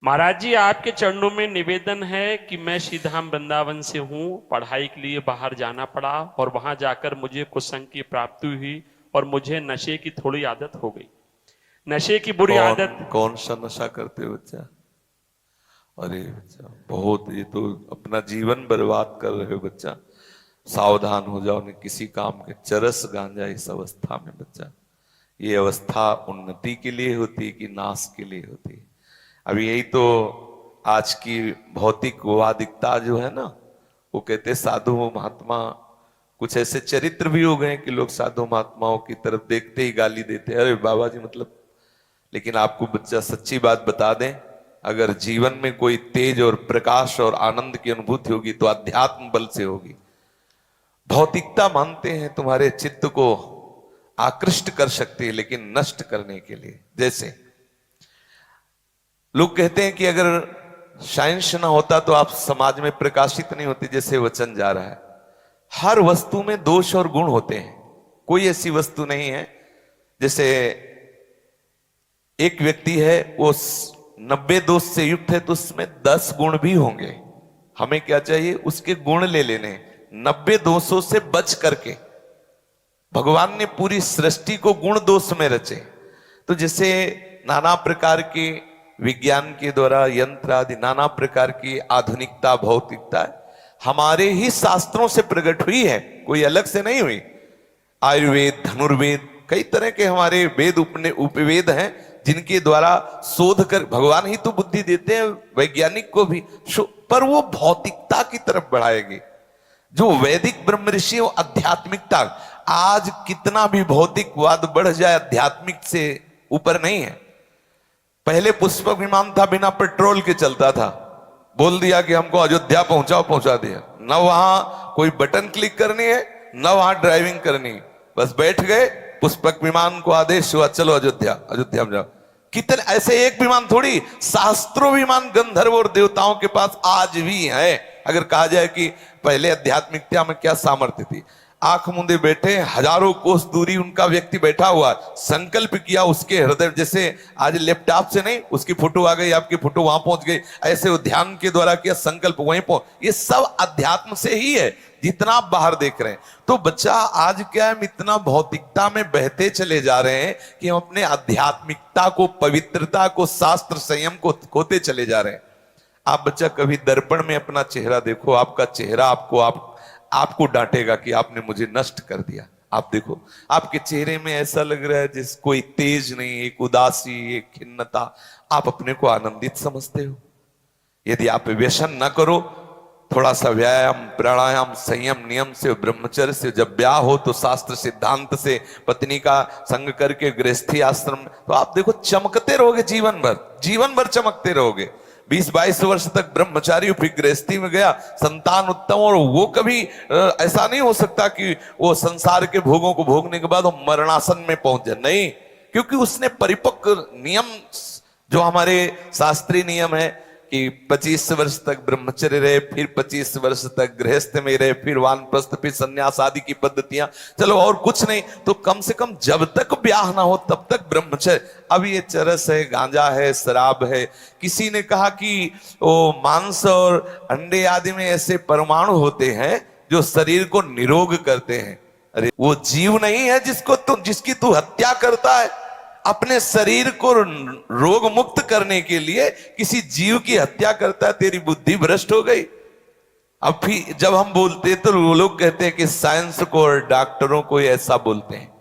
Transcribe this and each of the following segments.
महाराज जी, आपके चरणों में निवेदन है कि मैं श्रीधाम वृंदावन से हूँ। पढ़ाई के लिए बाहर जाना पड़ा और वहां जाकर मुझे कुसंग की प्राप्ति हुई और मुझे नशे की थोड़ी आदत हो गई। नशे की बुरी कौन आदत। कौन सा नशा करते हो बच्चा? अरे बच्चा, बहुत, ये तो अपना जीवन बर्बाद कर रहे हो बच्चा। सावधान हो जाओ, नहीं किसी काम के। चरस गांजा इस अवस्था में बच्चा, ये अवस्था उन्नति के लिए होती है कि नाश के लिए होती है? अब यही तो आज की भौतिकवादिकता जो है ना, वो कहते साधु महात्मा, कुछ ऐसे चरित्र भी हो गए कि लोग साधु महात्माओं की तरफ देखते ही गाली देते हैं, अरे बाबा जी मतलब। लेकिन आपको बच्चा सच्ची बात बता दें, अगर जीवन में कोई तेज और प्रकाश और आनंद की अनुभूति होगी तो अध्यात्म बल से होगी। भौतिकता मानते हैं तुम्हारे चित्त को आकृष्ट कर सकती है, लेकिन नष्ट करने के लिए। जैसे लोग कहते हैं कि अगर साइंस ना होता तो आप समाज में प्रकाशित नहीं होती, जैसे वचन जा रहा है। हर वस्तु में दोष और गुण होते हैं, कोई ऐसी वस्तु नहीं है। जैसे एक व्यक्ति है, वो 90 दोष से युक्त है, तो उसमें 10 गुण भी होंगे। हमें क्या चाहिए? उसके गुण ले लेने, 90 दोषों से बच करके। भगवान ने पूरी सृष्टि को गुण दोष में रचे। तो जैसे नाना प्रकार के विज्ञान के द्वारा यंत्र आदि, नाना प्रकार की आधुनिकता भौतिकता हमारे ही शास्त्रों से प्रकट हुई है, कोई अलग से नहीं हुई। आयुर्वेद, धनुर्वेद, कई तरह के हमारे वेद उपवेद हैं, जिनके द्वारा शोध कर भगवान ही तो बुद्धि देते हैं वैज्ञानिक को भी, पर वो भौतिकता की तरफ बढ़ाएगी। जो वैदिक ब्रह्म ऋषि, आध्यात्मिकता। आज कितना भी भौतिकवाद बढ़ जाए, आध्यात्मिक से ऊपर नहीं है। पहले पुष्पक विमान था, बिना पेट्रोल के चलता था। बोल दिया कि हमको अयोध्या पहुंचाओ, पहुंचा दिया। न वहां कोई बटन क्लिक करनी है, न वहां ड्राइविंग करनी, बस बैठ गए, पुष्पक विमान को आदेश हुआ चलो अयोध्या, अयोध्या में जाओ। कितने ऐसे, एक विमान थोड़ी, शास्त्रों विमान गंधर्व और देवताओं के पास आज भी है। अगर कहा जाए कि पहले आध्यात्मिकता में क्या सामर्थ्य थी, आंख मूंदे बैठे, हजारों कोस दूरी उनका व्यक्ति बैठा हुआ, संकल्प किया उसके हृदय। जैसे आज लैपटॉप से नहीं, उसकी फोटो आ गई, आपकी फोटो वहां पहुंच गई, ऐसे वो ध्यान के द्वारा किया, संकल्प वहीं पहुंच। ये सब अध्यात्म से ही है, जितना आप बाहर देख रहे हैं। तो बच्चा आज क्या है, हम इतना भौतिकता में बहते चले जा रहे हैं कि हम अपने आध्यात्मिकता को, पवित्रता को, शास्त्र संयम को खोते चले जा रहे हैं। आप बच्चा कभी दर्पण में अपना चेहरा देखो, आपका चेहरा आपको डांटेगा कि आपने मुझे नष्ट कर दिया। आप देखो, आपके चेहरे में ऐसा लग रहा है जिस कोई तेज नहीं, एक उदासी, एक खिन्नता। आप अपने को आनंदित समझते हो? यदि आप व्यसन न करो, थोड़ा सा व्यायाम, प्राणायाम, संयम, नियम से, ब्रह्मचर्य से, जब ब्याह हो तो शास्त्र सिद्धांत से, पत्नी का संग करके गृहस्थी आश्रम, तो आप देखो चमकते रहोगे जीवन भर, जीवन भर चमकते रहोगे। 20-22 वर्ष तक ब्रह्मचारी फिर गृहस्थी में गया, संतान उत्तम, और वो कभी ऐसा नहीं हो सकता कि वो संसार के भोगों को भोगने के बाद वो मरणासन में पहुंच जाए, नहीं। क्योंकि उसने परिपक्व नियम, जो हमारे शास्त्रीय नियम है कि 25 वर्ष तक ब्रह्मचर्य रहे, फिर 25 वर्ष तक गृहस्थ में रहे, फिर वानप्रस्थ, फिर संन्यास आदि की पद्धतियां, चलो और कुछ नहीं तो कम से कम जब तक ब्याह ना हो तब तक ब्रह्मचर्य। अब ये चरस है, गांजा है, शराब है। किसी ने कहा कि वो मांस और अंडे आदि में ऐसे परमाणु होते हैं जो शरीर को निरोग करते हैं। अरे वो जीव नहीं है जिसकी तू हत्या करता है। अपने शरीर को रोग मुक्त करने के लिए किसी जीव की हत्या करता है, तेरी बुद्धि भ्रष्ट हो गई। अब फिर जब हम बोलते तो वो लोग कहते हैं कि साइंस को और डॉक्टरों को ऐसा बोलते हैं।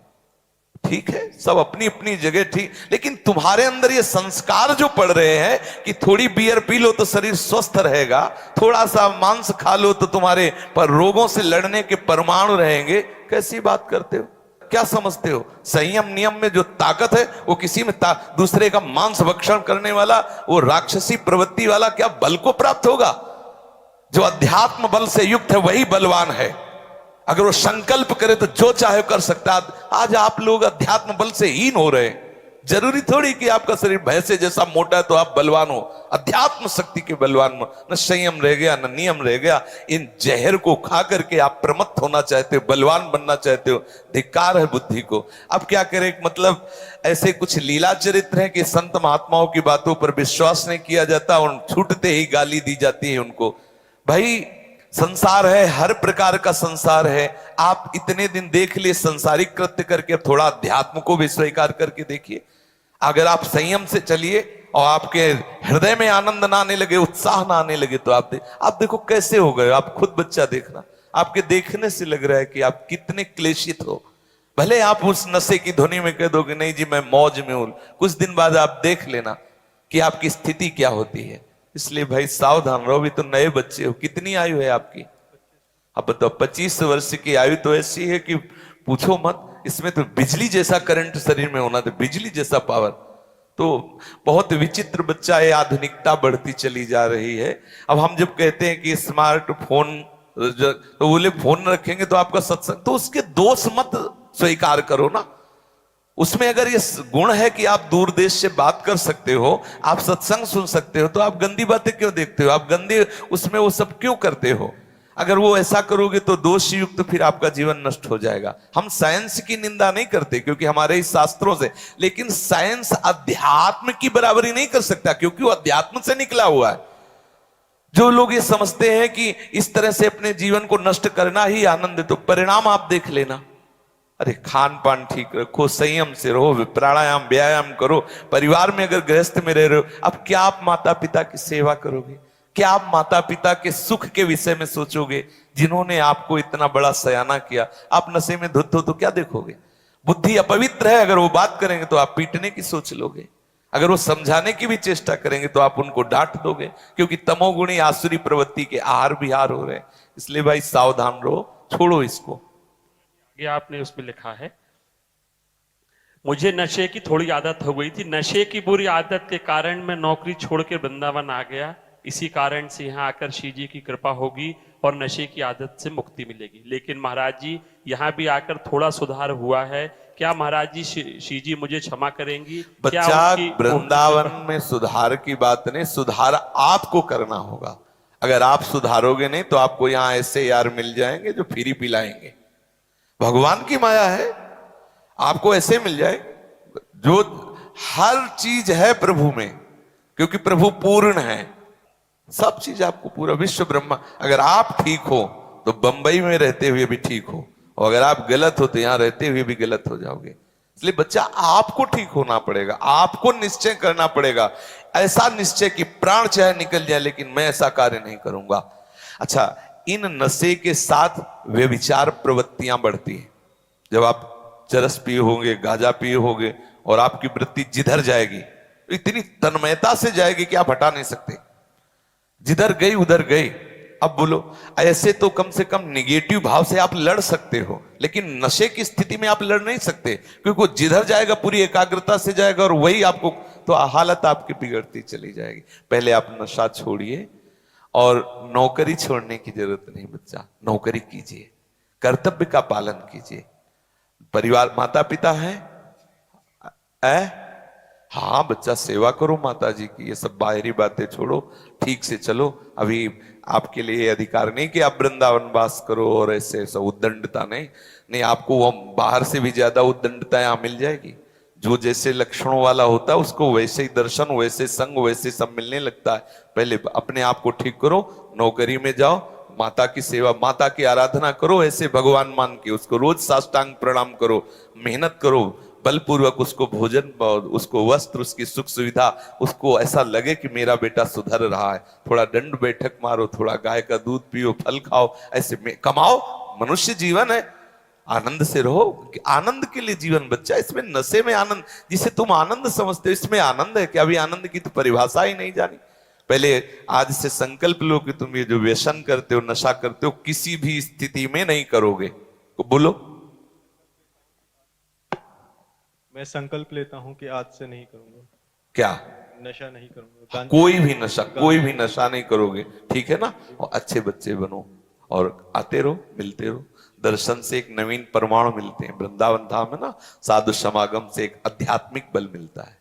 ठीक है, सब अपनी अपनी जगह ठीक, लेकिन तुम्हारे अंदर ये संस्कार जो पड़ रहे हैं कि थोड़ी बियर पी लो तो शरीर स्वस्थ रहेगा, थोड़ा सा मांस खा लो तो तुम्हारे पर रोगों से लड़ने के परमाणु रहेंगे, कैसी बात करते हो? क्या समझते हो? संयम नियम में जो ताकत है वो किसी में दूसरे का मांस भक्षण करने वाला, वो राक्षसी प्रवृत्ति वाला क्या बल को प्राप्त होगा? जो अध्यात्म बल से युक्त है वही बलवान है। अगर वो संकल्प करे तो जो चाहे कर सकता है। आज आप लोग अध्यात्म बल से हीन हो रहे हैं। जरूरी थोड़ी कि आपका शरीर भैंसे जैसा मोटा है तो आप बलवान हो, अध्यात्म शक्ति के बलवान हो। न संयम रह गया, न नियम रह गया। इन जहर को खा करके आप प्रमत्त होना चाहते हो, बलवान बनना चाहते हो, धिक्कार है बुद्धि को। अब क्या करें, मतलब ऐसे कुछ लीला चरित्र है कि संत महात्माओं की बातों पर विश्वास नहीं किया जाता और छूटते ही गाली दी जाती है उनको। भाई संसार है, हर प्रकार का संसार है। आप इतने दिन देख लिए संसारिक कृत्य करके, अब थोड़ा अध्यात्म को भी स्वीकार करके देखिए। अगर आप संयम से चलिए और आपके हृदय में आनंद ना आने लगे, उत्साह ना आने लगे, तो आप देखो कैसे हो गए। आप खुद बच्चा देखना, आपके देखने से लग रहा है कि आप कितने क्लेशित हो। भले आप उस नशे की ध्वनि में कह दो कि नहीं जी मैं मौज में हूं, कुछ दिन बाद आप देख लेना कि आपकी स्थिति क्या होती है। इसलिए भाई सावधान रहो। भी तो नए बच्चे हो, कितनी आयु है आपकी? अब बताओ, 25 वर्ष की आयु तो ऐसी है कि पूछो मत। इसमें तो बिजली जैसा करंट शरीर में होना था, बिजली जैसा पावर। तो बहुत विचित्र बच्चा है, आधुनिकता बढ़ती चली जा रही है। अब हम जब कहते हैं कि स्मार्टफोन, तो बोले फोन रखेंगे तो आपका सत्संग, तो उसके दोष मत स्वीकार करो ना। उसमें अगर ये गुण है कि आप दूर देश से बात कर सकते हो, आप सत्संग सुन सकते हो, तो आप गंदी बातें क्यों देखते हो? आप गंदे उसमें वो सब क्यों करते हो? अगर वो ऐसा करोगे तो दोष युक्त फिर आपका जीवन नष्ट हो जाएगा। हम साइंस की निंदा नहीं करते क्योंकि हमारे ही शास्त्रों से, लेकिन साइंस अध्यात्म की बराबरी नहीं कर सकता क्योंकि वो अध्यात्म से निकला हुआ है। जो लोग ये समझते हैं कि इस तरह से अपने जीवन को नष्ट करना ही आनंद है, तो परिणाम आप देख लेना। अरे खान पान ठीक रखो, संयम से रहो, प्राणायाम व्यायाम करो। परिवार में अगर गृहस्थ में रह रहे हो, अब क्या आप माता पिता की सेवा करोगे? क्या आप माता पिता के सुख के विषय में सोचोगे जिन्होंने आपको इतना बड़ा सयाना किया? आप नशे में धुत हो तो क्या देखोगे? बुद्धि अपवित्र है, अगर वो बात करेंगे तो आप पीटने की सोच लोगे। अगर वो समझाने की भी चेष्टा करेंगे तो आप उनको डांट दोगे, क्योंकि तमोगुणी आसुरी प्रवृत्ति के आहार विहार हो रहे हैं। इसलिए भाई सावधान रहो, छोड़ो इसको। ये आपने उसमें लिखा है, मुझे नशे की थोड़ी आदत हो गई थी। नशे की बुरी आदत के कारण मैं नौकरी छोड़कर वृंदावन आ गया। इसी कारण से यहाँ आकर श्री जी की कृपा होगी और नशे की आदत से मुक्ति मिलेगी। लेकिन महाराज जी यहाँ भी आकर थोड़ा सुधार हुआ है। क्या महाराज जी श्री जी मुझे क्षमा करेंगी? क्या बच्चा, उनकी वृंदावन में सुधार की बात नहीं, सुधार आपको करना होगा। अगर आप सुधारोगे नहीं तो आपको यहाँ ऐसे यार मिल जाएंगे जो फ्री पिलाएंगे। भगवान की माया है, आपको ऐसे मिल जाए जो हर चीज है प्रभु में, क्योंकि प्रभु पूर्ण है। सब चीज आपको, पूरा विश्व ब्रह्मा। अगर आप ठीक हो तो बंबई में रहते हुए भी ठीक हो, और अगर आप गलत हो तो यहां रहते हुए भी गलत हो जाओगे। इसलिए बच्चा, आपको ठीक होना पड़ेगा, आपको निश्चय करना पड़ेगा। ऐसा निश्चय कि प्राण चाहे निकल जाए लेकिन मैं ऐसा कार्य नहीं करूंगा। अच्छा, इन नशे के साथ वे विचार प्रवृत्तियां बढ़ती हैं। जब आप चरस पिए होंगे, गांजा पिए होंगे, और आपकी वृत्ति जिधर जाएगी इतनी तन्मयता से जाएगी कि आप हटा नहीं सकते। जिधर गई उधर गई। अब बोलो, ऐसे तो कम से कम निगेटिव भाव से आप लड़ सकते हो, लेकिन नशे की स्थिति में आप लड़ नहीं सकते, क्योंकि वो जिधर जाएगा पूरी एकाग्रता से जाएगा और वही आपको, तो हालत आपकी बिगड़ती चली जाएगी। पहले आप नशा छोड़िए, और नौकरी छोड़ने की जरूरत नहीं बच्चा। नौकरी कीजिए, कर्तव्य का पालन कीजिए। परिवार, माता पिता है, हाँ बच्चा, सेवा करो माता जी की। ये सब बाहरी बातें छोड़ो, ठीक से चलो। अभी आपके लिए अधिकार नहीं कि आप वृंदावन वास करो और ऐसे ऐसा उद्दंडता नहीं, आपको वो बाहर से भी ज्यादा उद्दंडता यहां मिल जाएगी। जो जैसे लक्षणों वाला होता है उसको वैसे ही दर्शन, वैसे संग, वैसे सब मिलने लगता है। पहले अपने आप को ठीक करो, नौकरी में जाओ, माता की सेवा, माता की आराधना करो, ऐसे भगवान मान के उसको रोज साष्टांग प्रणाम करो, मेहनत करो, बलपूर्वक उसको भोजन, उसको वस्त्र, उसकी सुख सुविधा, उसको ऐसा लगे कि मेरा बेटा सुधर रहा है। थोड़ा दंड बैठक मारो, थोड़ा गाय का दूध पियो, फल खाओ, ऐसे में कमाओ। मनुष्य जीवन है, आनंद से रहो। आनंद के लिए जीवन बच्चा। इसमें नशे में आनंद, जिसे तुम आनंद समझते हो, इसमें आनंद है क्या? अभी आनंद की तो परिभाषा ही नहीं जानी। पहले आज से संकल्प लो कि तुम ये जो व्यसन करते हो, नशा करते हो, किसी भी स्थिति में नहीं करोगे। बोलो, मैं संकल्प लेता हूं कि आज से नहीं करूंगा। क्या? नशा नहीं करूंगा, कोई भी नशा नहीं करोगे, ठीक है ना? और अच्छे बच्चे बनो और आते रहो, मिलते रहो। दर्शन से एक नवीन परमाणु मिलते हैं। वृंदावन धाम में ना साधु समागम से एक आध्यात्मिक बल मिलता है।